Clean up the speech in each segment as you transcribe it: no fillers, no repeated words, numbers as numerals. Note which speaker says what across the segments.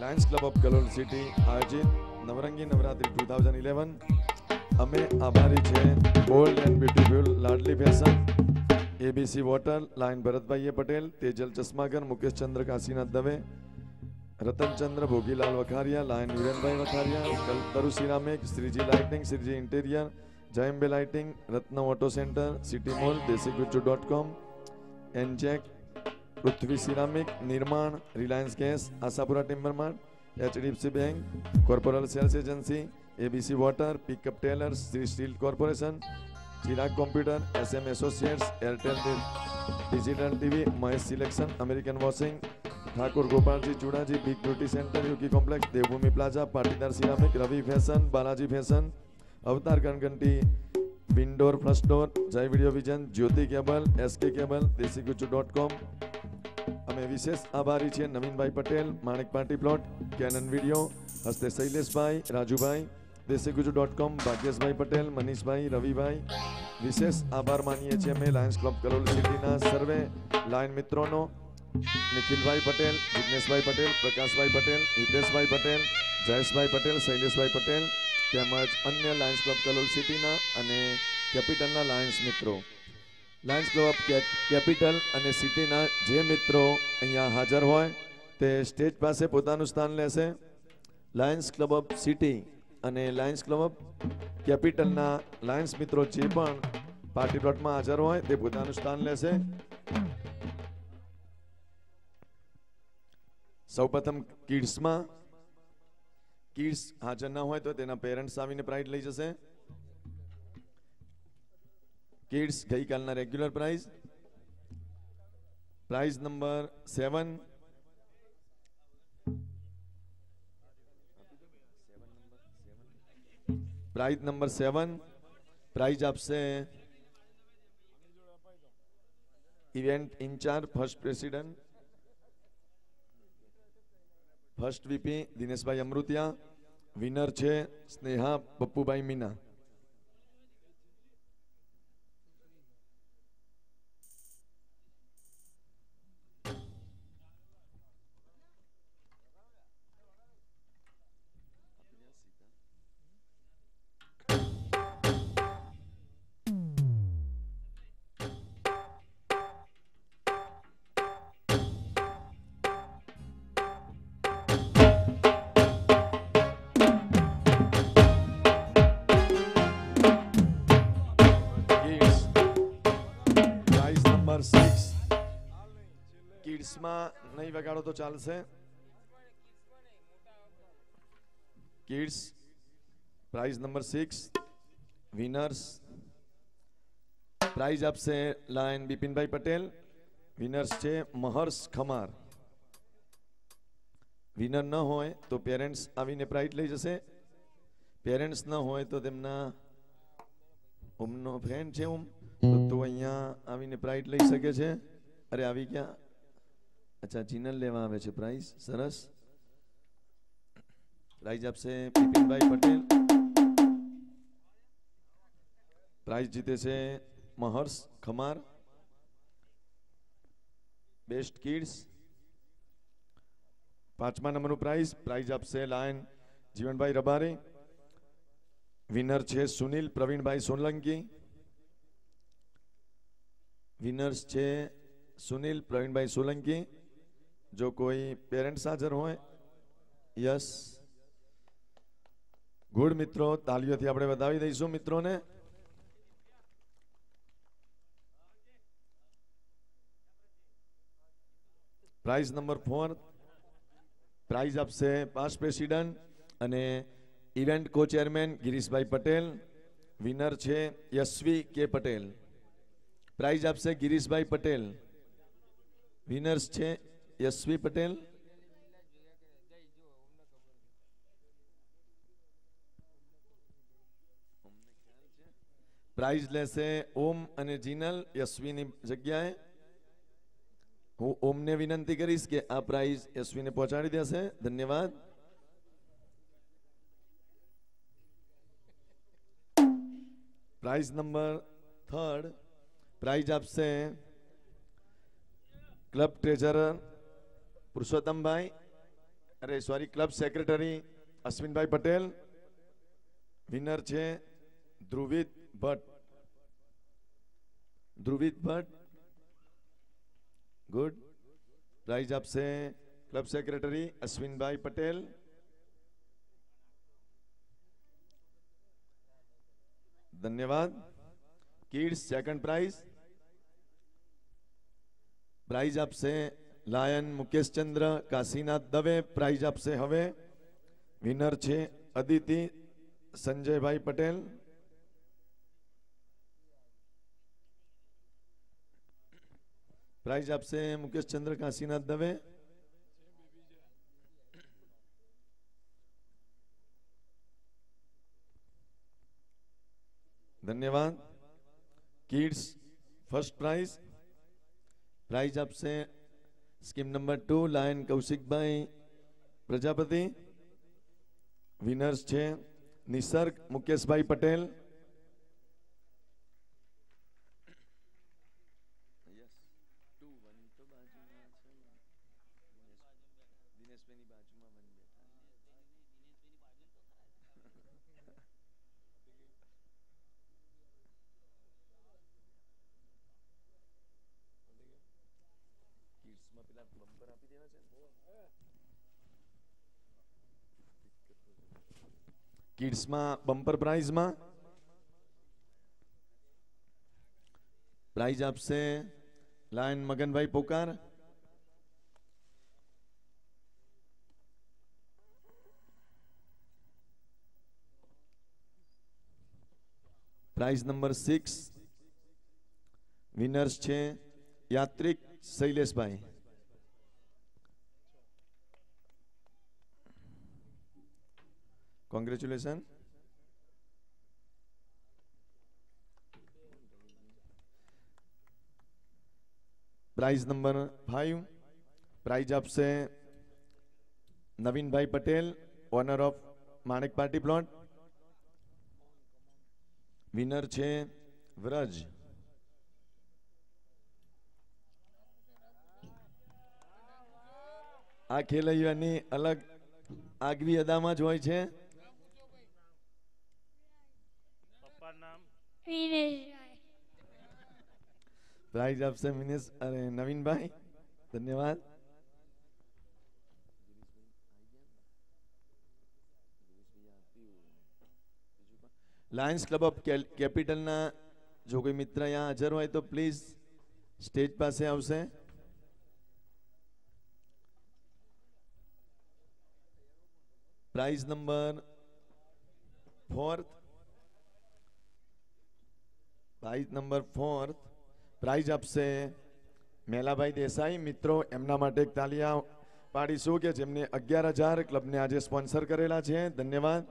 Speaker 1: Lions club of Kalol city આયોજિત નવરંગી નવરાત્રી 2011 અમે આભારી છે bold and beautiful Ladli fashion ABC water lion Bharatbhai Patel Tejal Chashmagar Mukesh Chandra Kashinath Dave Ratanchandra Bhogilal Vakharia lion Virenbhai Vakharia Kalpataru ceramic Shreeji lighting Shreeji interior Jayambe lighting Ratna auto centre city mall દેશીગુજ્જુ.com એનજેક Prithvi ceramic Nirman Reliance gas Ashapura timber mart HDFC bank corporal sales agency ABC water pickup tailors Shri steel corporation Chirag computer SM associates Airtel digital TV Mahesh selection American washing Thakor Gopalji Chudaji big beauty centre યુકી complex Devbhumi plaza Patidar ceramic Ravi fashion Balaji fashion Avatar કણકંટી વિન્ડોર first door Jay video vision Jyoti cable SK cable દેશીગુજ્જુ.com અમે વિશેષ આભારી છીએ Navinbhai Patel Manek party plot Canon video હસ્તે શૈલેષભાઈ રાજુભાઈ દેશીગુજ્જુ.com ભાગ્યેશભાઈ પટેલ મનીષભાઈ રવિભાઈ વિશેષ આભાર માનીએ છીએ અમે લાયન્સ ક્લબ કલોલ સિટીના સર્વે લાયન મિત્રોનો નિખિલભાઈ પટેલ જિગ્નેશભાઈ પટેલ પ્રકાશભાઈ પટેલ હિતેશભાઈ પટેલ જયેશભાઈ પટેલ શૈલેષભાઈ પટેલ તેમજ અન્ય લાયન્સ ક્લબ કલોલ સિટીના અને કેપિટલના લાયન્સ મિત્રો લાયન્સ ક્લબ ઓફ કેપિટલ અને સિટીના જે મિત્રો અહીંયા હાજર હોય તે સ્ટેજ પાસે પોતાનું સ્થાન લેશે લાયન્સ ક્લબ ઓફ સિટી અને લાયન્સ ક્લબ ઓફ કેપિટલના લાયન્સ મિત્રો જે પણ પાર્ટી પ્લોટમાં હાજર હોય તે પોતાનું સ્થાન લેશે સૌપ્રથમ કિડ્સમાં કિડ્સ હાજર ના હોય તો તેના પેરેન્ટ્સ આવીને પ્રાઇઝ લઈ જશે કિડ્સ ગઈકાલના regular prize number 7 prize number 7 prize આપશે event incharge first president first VP Dineshbhai Amrutiya winner છે સ્નેહા પપ્પુભાઈ મીના કિડ્સમાં નહીં વગાડો તો ચાલશે kids prize number 6 winners prize આપશે લાયન બિપિનભાઈ પટેલ વિનર્સ છે મહર્ષ ખમાર વિનર ન હોય તો પેરેન્ટ્સ આવીને પ્રાઇઝ લઈ જશે પેરેન્ટ્સ ન હોય તો તેમના ઓમનો ફ્રેન્ડ છે તો અહીંયા આવીને પ્રાઇઝ લઈ શકે છે અરે આવી ગયા અચ્છા જીનલ લેવા આવે છે પ્રાઇઝ સરસ પ્રાઇઝ આપશે બિપિનભાઈ પટેલ પ્રાઇઝ જીતે છે મહર્ષ ખમાર બેસ્ટ કિડ્સ 5મા નંબરનું પ્રાઇઝ આપશે લાયન જીવનભાઈ રબારી વિનર છે સુનિલ પ્રવીણભાઈ સોલંકી વિનર્સ છે સુનિલ પ્રવીણભાઈ સોલંકી જો કોઈ પેરેન્ટ્સ હાજર હોય યસ ગુડ મિત્રો તાલીઓથી આપણે વધાવી દઈશું મિત્રોને પ્રાઇઝ નંબર 4 પ્રાઇઝ આપશે પાસ્ટ પ્રેસિડેન્ટ અને ઇવેન્ટ કો ચેરમેન ગિરીશભાઈ પટેલ વિનર છે યશવી કે પટેલ પ્રાઇઝ આપશે ગિરીશભાઈ પટેલ વિનર્સ છે યશવી પટેલ પ્રાઇઝ લેશે ઓમ અને જીનલ યશવીની જગ્યાએ હું ઓમને વિનંતી કરીશ કે આ પ્રાઇઝ યશવીને પહોંચાડી દેશે ધન્યવાદ પ્રાઇઝ નંબર 3 પ્રાઇઝ આપશે ક્લબ ટ્રેઝરર પુરુષોત્તમભાઈ अरे सॉरी क्लब सेक्रेटरी अश्विन भाई पटेल विनर छे ध्रुवित भट्ट गुड प्राइज आपसे क्लब सेक्रेटरी अश्विन भाई पटेल धन्यवाद किड्स सेकंड प्राइज आपसे लायन मुकेश चंद्र काशीनाथ दवे प्राइज आपसे हवे विनर छे अदिति संजय भाई पटेल प्राइज आपसे मुकेश चंद्र काशीनाथ दवे धन्यवाद किड्स फर्स्ट प्राइज आपसे स्कीम नंबर 2 लायन कौशिक भाई प्रजापति विनर्स छे निसर्ग मुकेश भाई पटेल किड्स में बम्पर प्राइज में प्राइज आपसे लायन मगन भाई पोकार प्राइज नंबर 6 विनर्स छे यात्रिक शैलेश भाई Congratulations. प्राइज नंबर 5 प्राइज आपसे नवीन भाई Patel owner of Manik party plot winner छे व्रज आ खेलैयानी अलग આગવી અદામાં જ હોય છે प्राइज आपसे मिनेश अरे नवीन भाई धन्यवाद लायंस क्लब ऑफ कैपिटल ना जो कोई मित्र यहाँ हाजर हो तो प्लीज स्टेज पास आवशे प्राइज नंबर 4 प्राइज आपसे मेलाभाई देसाई मित्रों एमना माटे एक तालिया पाड़ीशुं के जेमने 11,000 क्लब ने आज स्पॉन्सर करेला छे धन्यवाद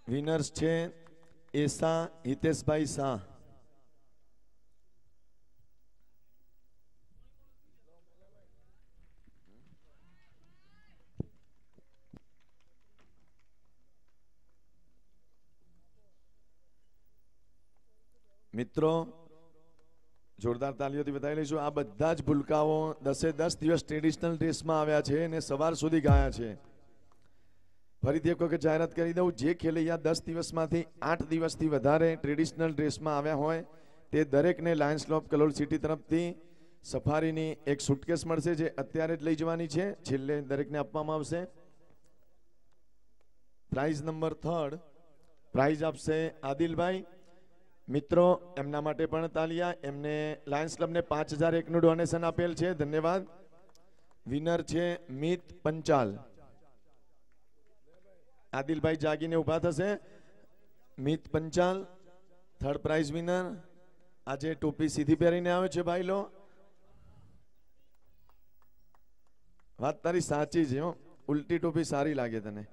Speaker 1: विनर्स छे एसा हितेश भाई शाह मित्रों जोरदार तालीओथी बधाई लईशुं आ बधा ज भूलकाओ 10 दिवस ट्रेडिशनल ड्रेस में आव्या छे ने सवार सुधी गाया छे फरीथी एक वखत जाहेरात करी दऊं जे खेलैया 10 दिवसमांथी 8 दिवसथी वधारे ट्रेडिशनल ड्रेस में आव्या होय ते दरेकने लायंस क्लब कलोल सिटी तरफथी सफारीनी एक सूटकेस मळशे जे अत्यारे ज लई जवानी छे छेल्ले दरेकने आपवामां आवशे प्राइज नंबर 3 प्राइज आपशे आदिलभाई मित्रों एमना माटे पण तालिया एमने लायंस क्लब ने 5,001 નું डोनेशन आपेल छे धन्यवाद विनर छे मीत पंचाल आदिलभाई जागीने उभा थशे मीत पंचाल थर्ड प्राइज विनर आजे टोपी सीधी पहेरीने आवे छे भाई लो वात तारी साची छे हो उल्टी टोपी सारी लागे तने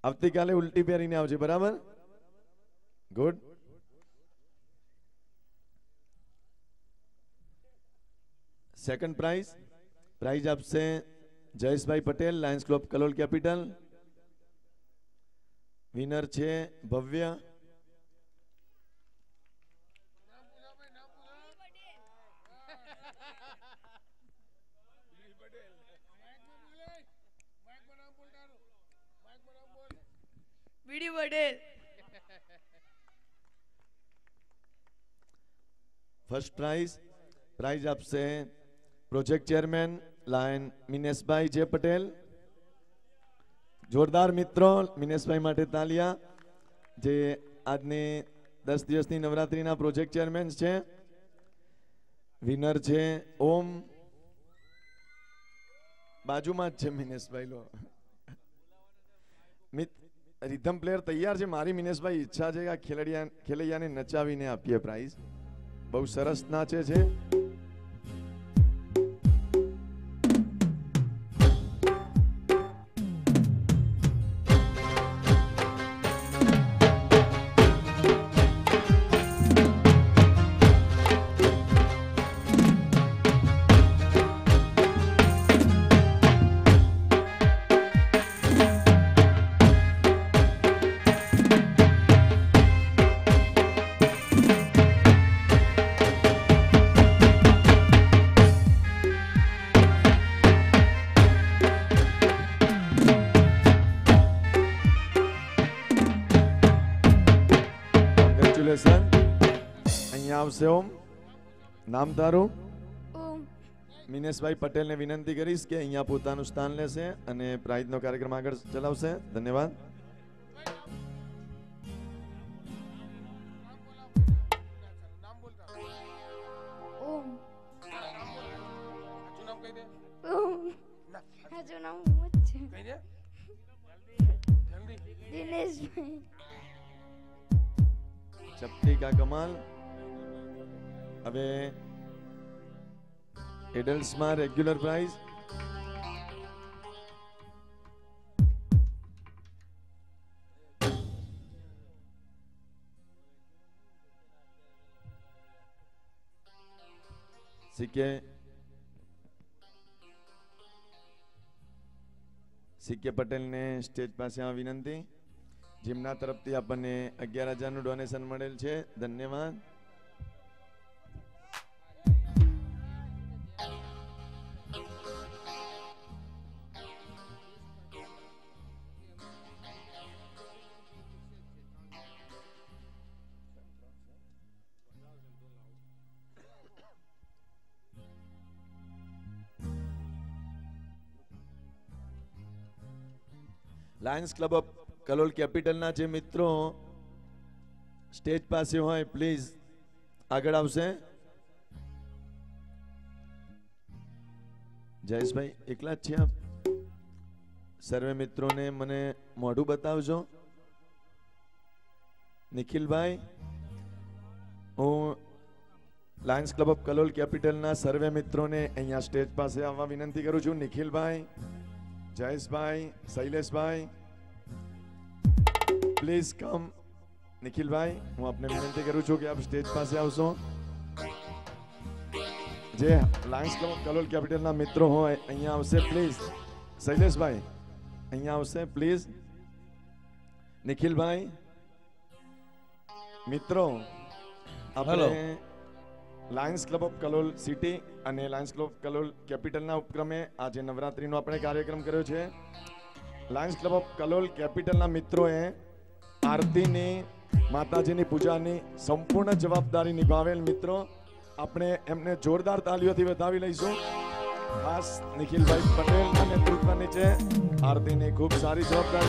Speaker 1: આવતીકાલે ઉલટી પહેરીને આવજે બરાબર ગુડ સેકન્ડ प्राइज आपसे जयेश भाई Patel Lions club Kalol capital winner छे भव्य
Speaker 2: बीडी पटेल।
Speaker 1: फर्स्ट प्राइज आपसे प्रोजेक्ट चेयरमैन लाइन मिनेशभाई जे पटेल। જોરદાર મિત્રો મિનેશભાઈ માટે તાલિયા જે આજની 10 દિવસની નવરાત્રીના પ્રોજેક્ટ ચેરમેન છે। વિનર છે ઓમ, બાજુમાં જ છે મિનેશભાઈ લો रिधम प्लेयर तैयार है मारी मिनेशभाई इच्छा है कि खेलैयाने नचावीने आपीए प्राइज। बहु सरस नाचे छे। ओम नाम तारू मिनेशभाई पटेल ने विनंती करीश के अहींया पोतानुं स्थान लेशे अने प्राइजनो कार्यक्रम आगळ चलावशे। धन्यवाद। चपटी का कमाल। હવે એડલ્ટ્સમાં રેગ્યુલર પ્રાઇઝ સીકે પટેલને સ્ટેજ પાસે આ વિનંતી। જેમના તરફથી આપણને 11,000નું ડોનેશન મળેલ છે। ધન્યવાદ। લાયન્સ ક્લબ ઓફ કલોલ કેપિટલના જે મિત્રો સ્ટેજ પાસે હોય પ્લીઝ આગળ આવશે। જયેશભાઈ એકલા જ છે આપ? સર્વે મિત્રોને મને મોઢું બતાવજો। નિખિલભાઈ, હું લાયન્સ ક્લબ ઓફ કલોલ કેપિટલના સર્વે મિત્રોને અહીંયા સ્ટેજ પાસે આવવા વિનંતી કરું છું। નિખિલભાઈ, જયેશભાઈ, શૈલેષભાઈ, પ્લીઝ કમ। નિખિલભાઈ, હું આપને વિનંતી કરું છું કે આપ સ્ટેજ પાસે આવશો। જે લાયન્સ ક્લબ ઓફ કલોલ કેપિટલના મિત્રો હોય અહીંયા આવશે પ્લીઝ। શૈલેષભાઈ અહીંયા આવશે પ્લીઝ। નિખિલભાઈ, મિત્રો આપણે Lions club of Kalol city અને લાયન્સ ક્લબ ઓફ કલોલ કેપિટલના ઉપક્રમે આજે નવરાત્રીનો આપણે કાર્યક્રમ કર્યો છે। લાયન્સ ક્લબ ઓફ કલોલ કેપિટલના મિત્રોએ આરતીની માતાજીની પૂજાની સંપૂર્ણ જવાબદારી નિભાવેલ મિત્રો આપણે એમને જોરદાર તાલીઓથી વધાવી લઈશું। ખાસ નિખિલભાઈ પટેલના નેતૃત્વ નીચે આરતીની ખૂબ સારી જવાબદારી